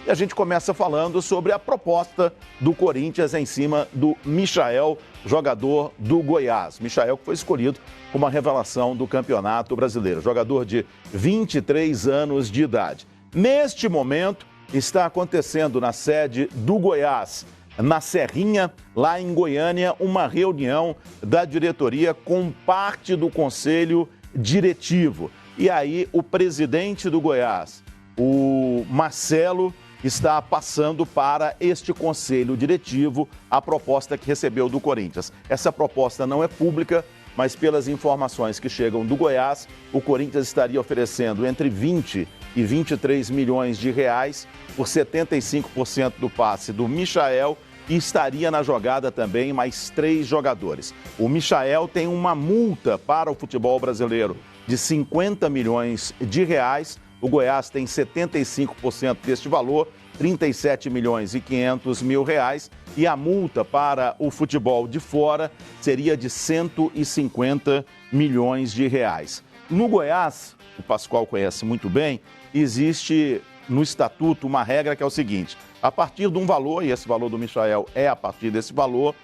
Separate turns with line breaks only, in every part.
E a gente começa falando sobre a proposta do Corinthians em cima do Michael, jogador do Goiás. Michael que foi escolhido como a revelação do Campeonato Brasileiro, jogador de 23 anos de idade. Neste momento, está acontecendo na sede do Goiás, na Serrinha, lá em Goiânia, uma reunião da diretoria com parte do conselho diretivo. E aí, o presidente do Goiás, o Marcelo, está passando para este conselho diretivo a proposta que recebeu do Corinthians. Essa proposta não é pública, mas pelas informações que chegam do Goiás, o Corinthians estaria oferecendo entre 20 e 23 milhões de reais por 75% do passe do Michael e estaria na jogada também mais 3 jogadores. O Michael tem uma multa para o futebol brasileiro de 50 milhões de reais. O Goiás tem 75% deste valor, 37 milhões e 500 mil reais, e a multa para o futebol de fora seria de 150 milhões de reais. No Goiás, o Pascoal conhece muito bem, existe no estatuto uma regra que é o seguinte: a partir de um valor, e esse valor do Michael é a partir desse valor,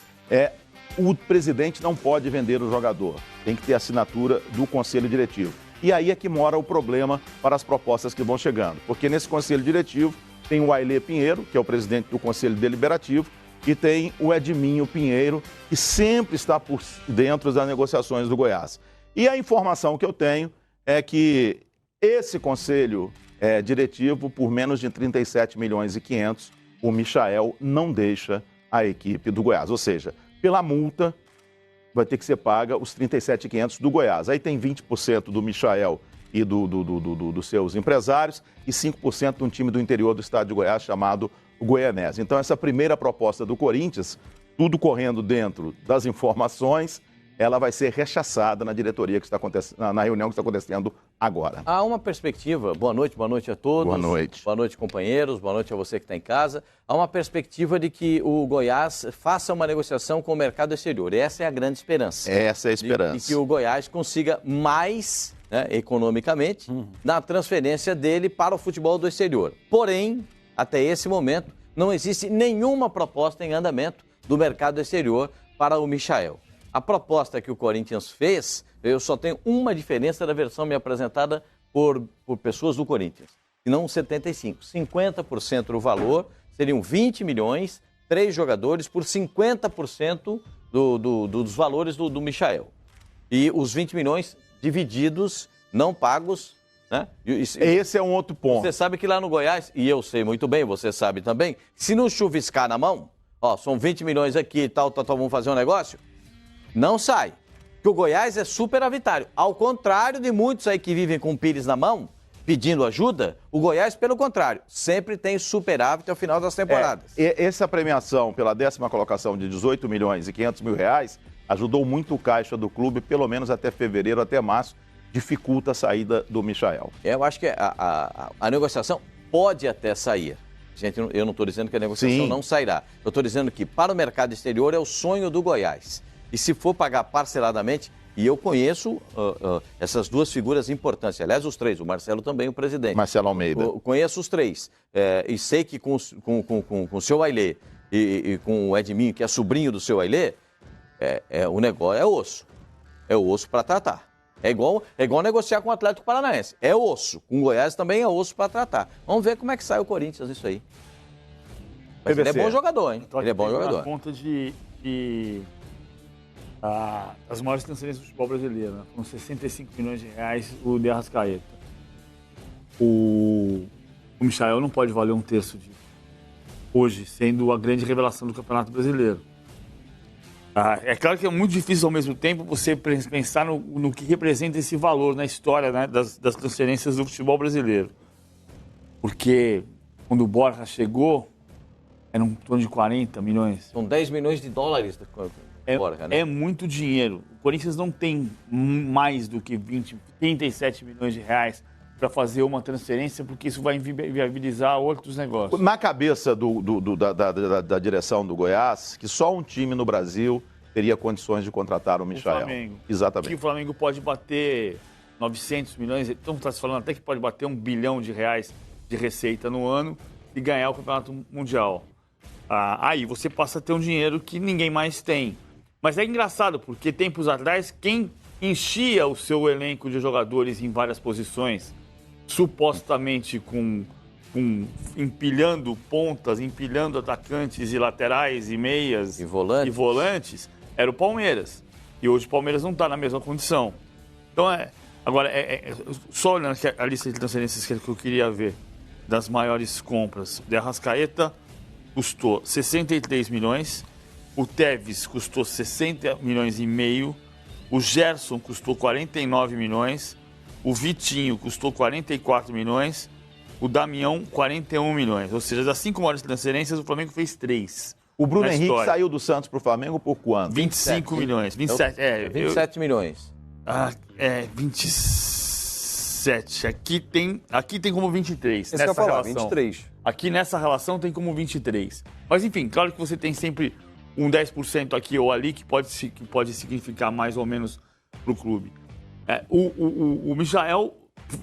o presidente não pode vender o jogador, tem que ter assinatura do conselho diretivo. E aí é que mora o problema para as propostas que vão chegando, porque nesse conselho diretivo tem o Ailê Pinheiro, que é o presidente do conselho deliberativo, e tem o Edminho Pinheiro, que sempre está por dentro das negociações do Goiás. E a informação que eu tenho é que esse conselho diretivo, por menos de 37 milhões e 500, o Michael não deixa a equipe do Goiás. Ou seja, pela multa, vai ter que ser paga os 37.500 do Goiás. Aí tem 20% do Michael e dos seus empresários e 5% de um time do interior do estado de Goiás chamado Goianese. Então, essa primeira proposta do Corinthians, tudo correndo dentro das informações, ela vai ser rechaçada na diretoria que está acontecendo, na reunião que está acontecendo agora.
Há uma perspectiva, boa noite a todos.
Boa noite.
Boa noite, companheiros, boa noite a você que está em casa. Há uma perspectiva de que o Goiás faça uma negociação com o mercado exterior. Essa é a grande esperança.
Essa é a esperança.
De que o Goiás consiga mais, economicamente, na transferência dele para o futebol do exterior. Porém, até esse momento, não existe nenhuma proposta em andamento do mercado exterior para o Michael. A proposta que o Corinthians fez, eu só tenho uma diferença da versão me apresentada por pessoas do Corinthians, e não 75%. 50% do valor seriam 20 milhões, 3 jogadores por 50% dos valores do Michael. E os 20 milhões divididos, não pagos, né?
Esse é um outro ponto.
Você sabe que lá no Goiás, e eu sei muito bem, você sabe também, se não chuviscar na mão, são 20 milhões aqui e tal, vamos fazer um negócio, não sai. Porque o Goiás é superavitário. Ao contrário de muitos aí que vivem com o Pires na mão, pedindo ajuda, o Goiás, pelo contrário, sempre tem superávit ao final das temporadas.
Essa premiação pela 10ª colocação de 18 milhões e 500 mil reais ajudou muito o caixa do clube, pelo menos até fevereiro, até março, dificulta a saída do Michael.
Eu acho que a negociação pode até sair. Gente, eu não estou dizendo que a negociação não sairá. Eu estou dizendo que para o mercado exterior é o sonho do Goiás. E se for pagar parceladamente, e eu conheço essas duas figuras importantes, aliás, os 3, o Marcelo também, o presidente.
Marcelo Almeida.
Conheço os 3. E sei que com o seu Ailê e com o Edminho, que é sobrinho do seu Ailê, o negócio é osso. É osso para tratar. É igual negociar com o Atlético Paranaense. É osso. Com o Goiás também é osso para tratar. Vamos ver como é que sai o Corinthians isso aí. Mas ele é bom jogador, hein? Ele é bom jogador.
Na conta as maiores transferências do futebol brasileiro, né? Com 65 milhões de reais o de Arrascaeta. O Michael não pode valer um terço disso. Hoje, sendo a grande revelação do Campeonato Brasileiro. É claro que é muito difícil ao mesmo tempo você pensar no que representa esse valor na história, né, das transferências do futebol brasileiro. Porque quando o Borja chegou, era um torno de 40 milhões.
São 10 milhões de dólares do Borja, né?
É muito dinheiro. O Corinthians não tem mais do que 37 milhões de reais para fazer uma transferência, porque isso vai viabilizar outros negócios.
Na cabeça da direção do Goiás, que só um time no Brasil teria condições de contratar o Michael.
O Flamengo.
Exatamente.
Que o Flamengo pode bater 900 milhões, então está se falando até que pode bater 1 bilhão de reais de receita no ano, e ganhar o Campeonato Mundial. Aí você passa a ter um dinheiro que ninguém mais tem. Mas é engraçado, porque tempos atrás, quem enchia o seu elenco de jogadores em várias posições, supostamente empilhando pontas, empilhando atacantes e laterais e meias
e volantes,
era o Palmeiras. E hoje o Palmeiras não está na mesma condição. Então, só olhando a lista de transferências que eu queria ver, das maiores compras, de Arrascaeta custou 63 milhões, o Tevez custou 60 milhões e meio, o Gerson custou 49 milhões, o Vitinho custou 44 milhões, o Damião 41 milhões. Ou seja, das 5 maiores transferências, o Flamengo fez 3.
O Bruno Henrique saiu do Santos para o Flamengo por quanto?
25 milhões. 27,
27 milhões.
27. Aqui tem como 23.
Esse
nessa relação.
23.
Aqui nessa relação tem como 23. Mas enfim, claro que você tem sempre um 10% aqui ou ali que pode significar mais ou menos para o clube. O Michael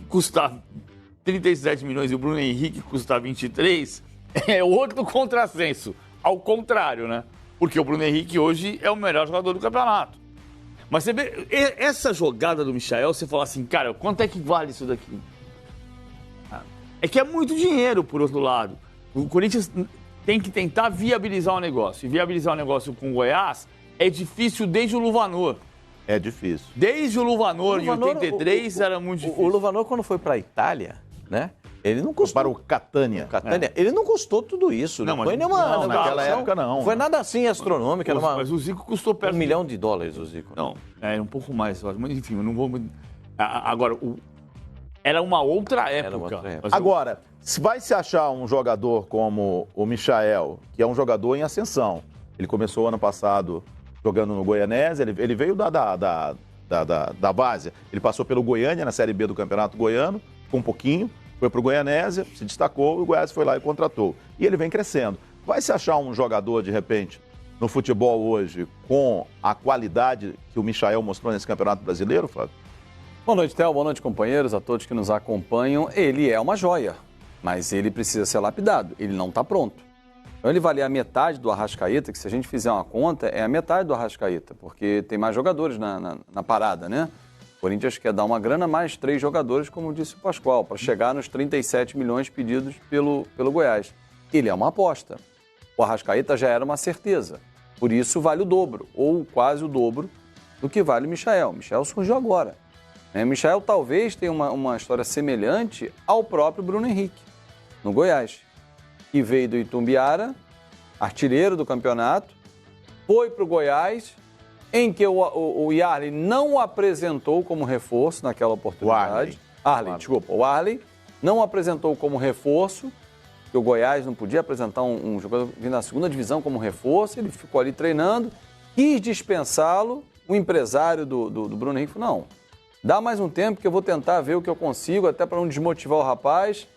custar 37 milhões e o Bruno Henrique custar 23 é outro contrassenso. Ao contrário, né? Porque o Bruno Henrique hoje é o melhor jogador do campeonato. Mas você vê, essa jogada do Michael, você fala assim, cara, quanto é que vale isso daqui? É que é muito dinheiro, por outro lado. O Corinthians tem que tentar viabilizar o negócio. E viabilizar o negócio com o Goiás é difícil desde o Luvanor.
É difícil.
Desde o Luvanor, em 83, era muito difícil.
O Luvanor, quando foi para a Itália, né? Ele não custou.
Para o Catania.
Ele não custou tudo isso.
Não,
foi nenhuma.
Não, naquela época não.
Foi nada assim astronômico.
Mas o Zico custou perto
$1 milhão, o Zico.
Não, um pouco mais. Mas enfim, eu não vou. Agora, era uma outra época.
Agora, se vai se achar um jogador como o Michael, que é um jogador em ascensão. Ele começou ano passado jogando no Goianese, ele veio da base. Ele passou pelo Goiânia na Série B do Campeonato Goiano, ficou um pouquinho. Foi para o Goianésia, se destacou, e o Goiás foi lá e contratou. E ele vem crescendo. Vai se achar um jogador, de repente, no futebol hoje, com a qualidade que o Michael mostrou nesse Campeonato Brasileiro, Flávio?
Boa noite, Théo. Boa noite, companheiros, a todos que nos acompanham. Ele é uma joia, mas ele precisa ser lapidado. Ele não está pronto. Então ele valia a metade do Arrascaeta, que se a gente fizer uma conta, é a metade do Arrascaeta, porque tem mais jogadores na parada, né? O Corinthians quer dar uma grana mais 3 jogadores, como disse o Pascoal, para chegar nos 37 milhões pedidos pelo Goiás. Ele é uma aposta. O Arrascaeta já era uma certeza. Por isso vale o dobro, ou quase o dobro, do que vale o Michael. O Michael surgiu agora. O Michael talvez tenha uma história semelhante ao próprio Bruno Henrique, no Goiás, que veio do Itumbiara, artilheiro do campeonato, foi para o Goiás, em que o Yarley não o apresentou como reforço naquela oportunidade. O Arley não o apresentou como reforço, que o Goiás não podia apresentar um jogador vindo na segunda divisão como reforço, ele ficou ali treinando, quis dispensá-lo, o empresário do Bruno Henrique falou, não, dá mais um tempo que eu vou tentar ver o que eu consigo, até para não desmotivar o rapaz.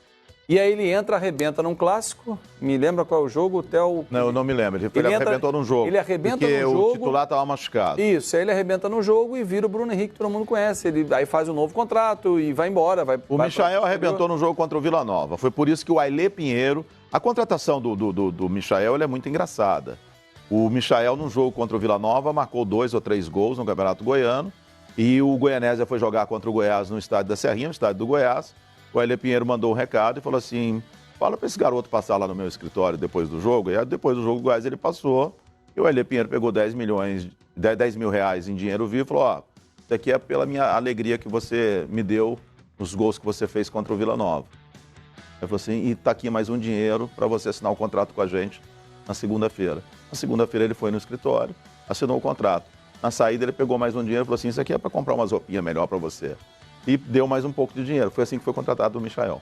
E aí ele entra, arrebenta num clássico. Me lembra qual é o jogo? O Theo...
Não, eu não me lembro. Ele arrebentou num jogo.
Ele arrebenta num jogo.
Porque o titular estava machucado.
Isso, aí ele arrebenta no jogo e vira o Bruno Henrique, que todo mundo conhece. Ele aí faz um novo contrato e vai embora.
O Michael arrebentou no jogo contra o Vila Nova. Foi por isso que o Ailê Pinheiro... A contratação do Michael é muito engraçada. O Michael, num jogo contra o Vila Nova, marcou 2 ou 3 gols no Campeonato Goiano. E o Goianésia foi jogar contra o Goiás no estádio da Serrinha, no estádio do Goiás. O Ailê Pinheiro mandou um recado e falou assim... Fala para esse garoto passar lá no meu escritório depois do jogo. E aí, depois do jogo do Goiás ele passou. E o Ailê Pinheiro pegou 10 mil reais em dinheiro vivo e falou, ó, isso aqui é pela minha alegria que você me deu nos gols que você fez contra o Vila Nova. Ele falou assim, e tá aqui mais um dinheiro para você assinar um contrato com a gente na segunda-feira. Na segunda-feira ele foi no escritório, assinou o contrato. Na saída ele pegou mais um dinheiro e falou assim, isso aqui é para comprar umas roupinhas melhor para você. E deu mais um pouco de dinheiro. Foi assim que foi contratado o Michael.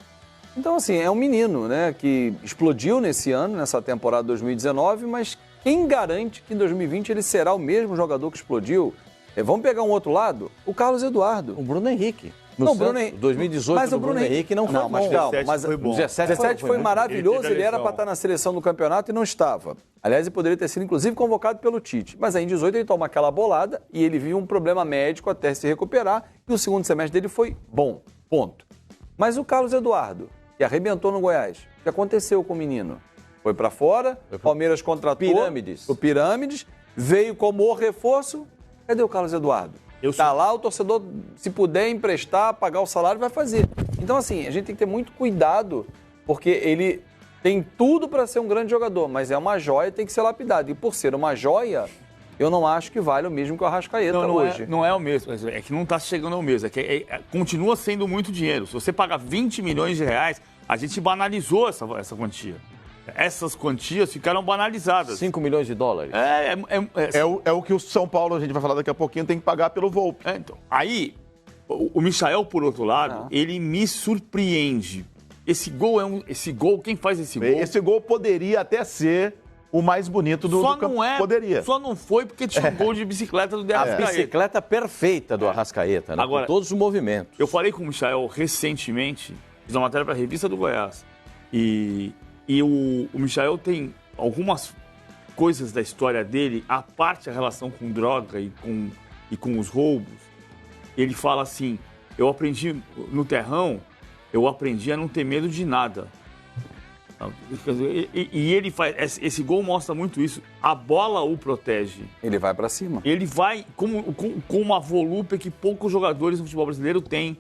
Então, assim, é um menino, né, que explodiu nesse ano, nessa temporada 2019, mas quem garante que em 2020 ele será o mesmo jogador que explodiu? Vamos pegar um outro lado? O Carlos Eduardo.
O Bruno Henrique.
Não, Bruno Henrique.
2018 mas o Bruno Henrique não foi bom.
Mas calma, mas 17 foi maravilhoso, ele era para estar na seleção do campeonato e não estava. Aliás, ele poderia ter sido, inclusive, convocado pelo Tite. Mas aí em 18 ele toma aquela bolada e ele viu um problema médico até se recuperar e o segundo semestre dele foi bom, ponto. Mas o Carlos Eduardo, que arrebentou no Goiás, O que aconteceu com o menino? Foi para fora, o Palmeiras contratou o Pirâmides, veio como o reforço. Cadê o Carlos Eduardo? Tá lá, o torcedor, se puder emprestar, pagar o salário, vai fazer. Então, assim, a gente tem que ter muito cuidado, porque ele tem tudo para ser um grande jogador, mas é uma joia, tem que ser lapidado. E por ser uma joia, eu não acho que vale o mesmo que o Arrascaeta hoje.
Não é o mesmo, é que não está chegando ao mesmo, continua sendo muito dinheiro. Se você pagar 20 milhões de reais, a gente banalizou essa quantia. Essas quantias ficaram banalizadas.
5 milhões de dólares.
É o que o São Paulo, a gente vai falar daqui a pouquinho, tem que pagar pelo Volpe.
Então, aí, o Michael, por outro lado, ele me surpreende. Esse gol, quem faz esse gol?
Esse gol poderia até ser o mais bonito do campo. Poderia.
Só não foi porque tinha um gol de bicicleta do Arrascaeta.
A bicicleta perfeita do Arrascaeta, né?
Agora,
com todos os movimentos.
Eu falei com o Michael recentemente, fiz uma matéria para a revista do Goiás. E o Michael tem algumas coisas da história dele, a parte a relação com droga e com os roubos. Ele fala assim, eu aprendi no terrão, eu aprendi a não ter medo de nada. E ele faz, esse gol mostra muito isso. A bola o protege.
Ele vai para cima.
Ele vai com uma volúpia que poucos jogadores no futebol brasileiro têm.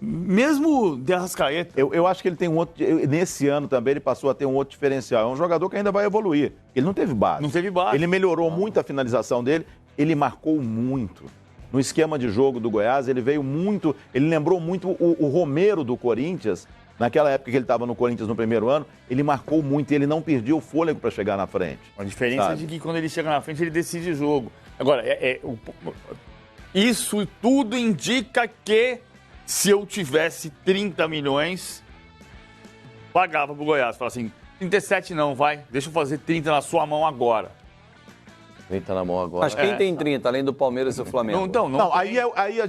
Mesmo de Arrascaeta.
Eu acho que ele tem um outro. Nesse ano também ele passou a ter um outro diferencial. É um jogador que ainda vai evoluir. Ele não teve base.
Não teve base.
Ele melhorou muito a finalização dele. Ele marcou muito. No esquema de jogo do Goiás, ele veio muito. Ele lembrou muito o Romero do Corinthians. Naquela época que ele estava no Corinthians no primeiro ano, ele marcou muito e ele não perdia o fôlego para chegar na frente.
A diferença é de que quando ele chega na frente, ele decide o jogo. Agora, isso tudo indica que se eu tivesse 30 milhões, pagava pro Goiás. Falava assim, 37 não, vai, deixa eu fazer 30 na sua mão agora.
30 na mão agora.
Mas quem tem 30, além do Palmeiras e do Flamengo?
Não, aí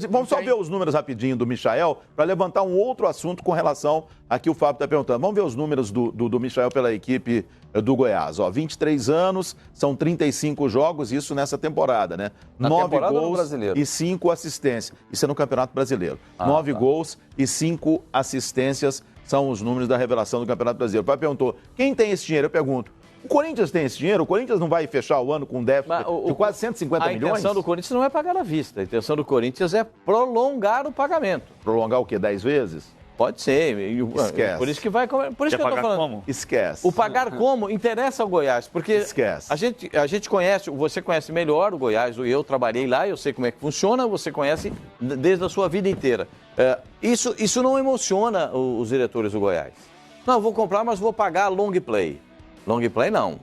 vamos só ver os números rapidinho do Michael, para levantar um outro assunto com relação a que o Fábio está perguntando. Vamos ver os números do Michael pela equipe do Goiás. 23 anos, são 35 jogos, isso nessa temporada, né?
Na
9
temporada
gols
ou no brasileiro?
e 5 assistências. Isso é no Campeonato Brasileiro. 9 gols e 5 assistências são os números da revelação do Campeonato Brasileiro. O Fábio perguntou, quem tem esse dinheiro? Eu pergunto. O Corinthians tem esse dinheiro? O Corinthians não vai fechar o ano com um déficit de quase 150 milhões?
A intenção do Corinthians não é pagar à vista. A intenção do Corinthians é prolongar o pagamento.
Prolongar o quê? 10 vezes?
Pode ser.
Esquece.
Por isso que vai... Por isso que eu tô falando.
Como?
Esquece.
O pagar como interessa ao Goiás, porque
Esquece.
A gente conhece, você conhece melhor o Goiás, eu trabalhei lá, eu sei como é que funciona, você conhece desde a sua vida inteira. Isso não emociona os diretores do Goiás. Não, eu vou comprar, mas vou pagar long play. Long play não.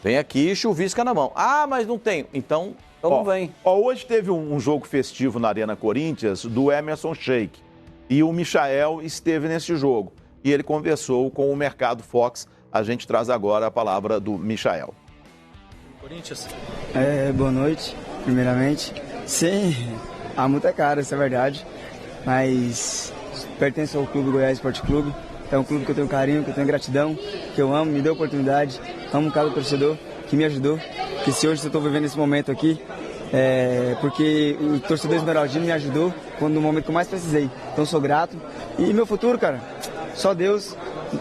Vem aqui e chuvisca na mão. Ah, mas não tenho. Então não vem.
Hoje teve um jogo festivo na Arena Corinthians do Emerson Sheik. E o Michael esteve nesse jogo. E ele conversou com o Mercado Fox. A gente traz agora a palavra do Michael.
Corinthians.
Boa noite, primeiramente. Sim, a multa é cara, isso é verdade. Mas pertenço ao Clube Goiás Esporte Clube. É um clube que eu tenho carinho, que eu tenho gratidão, que eu amo, me deu oportunidade. Amo cada torcedor que me ajudou. Que se hoje eu estou vivendo esse momento aqui, porque o torcedor esmeraldino me ajudou no momento que eu mais precisei. Então sou grato. E meu futuro, cara, só Deus,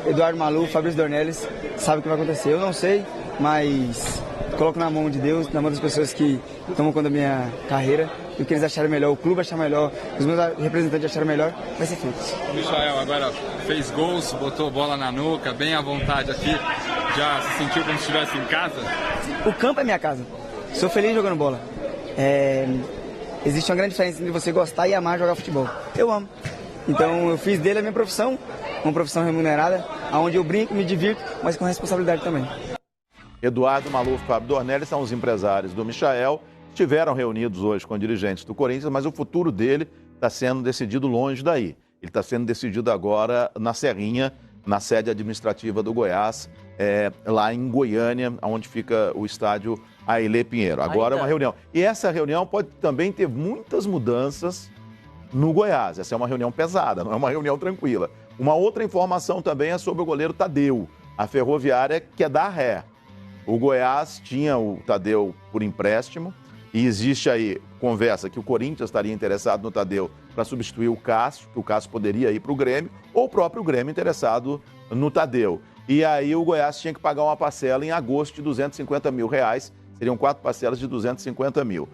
Eduardo Malu, Fabrício Dornelles, sabe o que vai acontecer. Eu não sei, mas coloco na mão de Deus, na mão das pessoas que tomam conta da minha carreira. E o que eles acharem melhor, o clube achar melhor, os meus representantes acharem melhor, vai ser feito.
O Michael agora fez gols, botou bola na nuca, bem à vontade aqui. Já se sentiu como se estivesse em casa?
O campo é minha casa. Sou feliz jogando bola. Existe uma grande diferença entre você gostar e amar jogar futebol. Eu amo. Então eu fiz dele a minha profissão, uma profissão remunerada, onde eu brinco, me divirto, mas com responsabilidade também.
Eduardo Maluf e Fábio Dornelles são os empresários do Michael. Estiveram reunidos hoje com dirigentes do Corinthians, mas o futuro dele está sendo decidido longe daí. Ele está sendo decidido agora na Serrinha, na sede administrativa do Goiás, lá em Goiânia, onde fica o estádio Ailê Pinheiro. Agora é uma reunião. E essa reunião pode também ter muitas mudanças no Goiás. Essa é uma reunião pesada, não é uma reunião tranquila. Uma outra informação também é sobre o goleiro Tadeu. A Ferroviária quer dar ré. O Goiás tinha o Tadeu por empréstimo. E existe aí conversa que o Corinthians estaria interessado no Tadeu para substituir o Cássio, que o Cássio poderia ir para o Grêmio, ou o próprio Grêmio interessado no Tadeu. E aí o Goiás tinha que pagar uma parcela em agosto de R$250 mil. Seriam 4 parcelas de R$250 mil.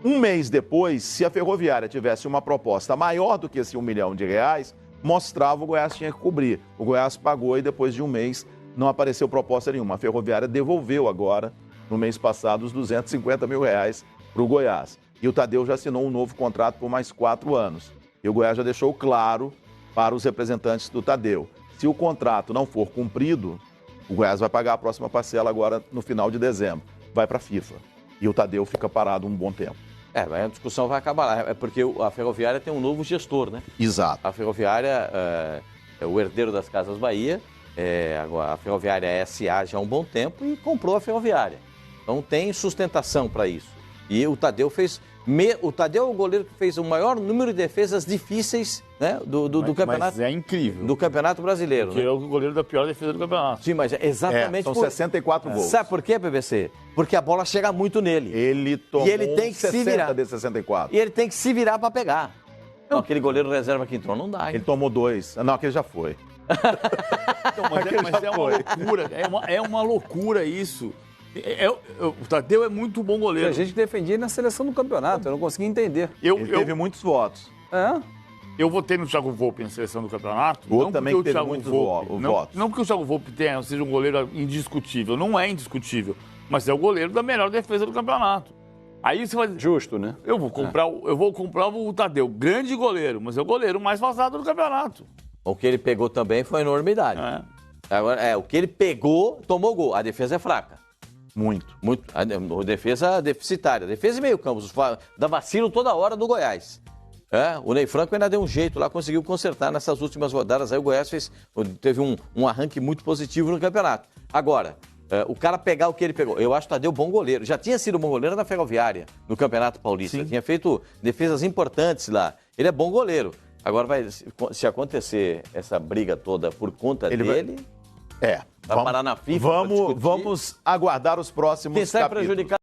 Um mês depois, se a Ferroviária tivesse uma proposta maior do que esse R$1 milhão, mostrava o Goiás tinha que cobrir. O Goiás pagou e depois de um mês não apareceu proposta nenhuma. A Ferroviária devolveu agora, no mês passado, os R$250 mil para o Goiás. E o Tadeu já assinou um novo contrato por mais 4 anos. E o Goiás já deixou claro para os representantes do Tadeu. Se o contrato não for cumprido, o Goiás vai pagar a próxima parcela agora no final de dezembro. Vai para a FIFA. E o Tadeu fica parado um bom tempo.
Mas a discussão vai acabar lá. É porque a Ferroviária tem um novo gestor, né?
Exato.
A Ferroviária é o herdeiro das Casas Bahia. Agora a Ferroviária é SA já há um bom tempo e comprou a Ferroviária. Então tem sustentação para isso. E o Tadeu fez... O Tadeu é o goleiro que fez o maior número de defesas difíceis, né, do campeonato.
Mas é incrível.
Do Campeonato Brasileiro.
Porque é o goleiro da pior defesa do campeonato.
Sim, mas é exatamente
são 64 gols.
Sabe por quê, BBC? Porque a bola chega muito nele.
Ele tomou
e ele tem que
60
se virar.
de 64.
E ele tem que se virar para pegar. Não, aquele goleiro reserva que entrou não dá. Hein?
Ele tomou 2. Não, aquele já foi.
Então, mas é uma loucura. É uma loucura isso. O Tadeu é muito bom goleiro.
A gente defendia ele na seleção do campeonato, eu não conseguia entender.
Ele teve muitos votos.
Eu votei no Thiago Volpe na seleção do campeonato.
O outro também teve muitos votos.
Não porque o Thiago Volpe seja um goleiro indiscutível. Não é indiscutível. Mas é o goleiro da melhor defesa do campeonato. Aí você vai dizer...
Justo, né?
Eu vou comprar o Tadeu. Grande goleiro, mas é o goleiro mais vazado do campeonato.
O que ele pegou também foi enormidade. Agora, o que ele pegou, tomou gol. A defesa é fraca. Muito. A defesa deficitária. Defesa e meio campo. Dá vacilo toda hora do Goiás. O Ney Franco ainda deu um jeito lá, conseguiu consertar nessas últimas rodadas. Aí o Goiás teve um arranque muito positivo no campeonato. Agora, o cara pegar o que ele pegou. Eu acho que o Tadeu bom goleiro. Já tinha sido bom goleiro na Ferroviária, no Campeonato Paulista. Sim. Tinha feito defesas importantes lá. Ele é bom goleiro. Agora, se acontecer essa briga toda por conta dele... Vai parar na FIFA.
Vamos aguardar os próximos capítulos.
Prejudicar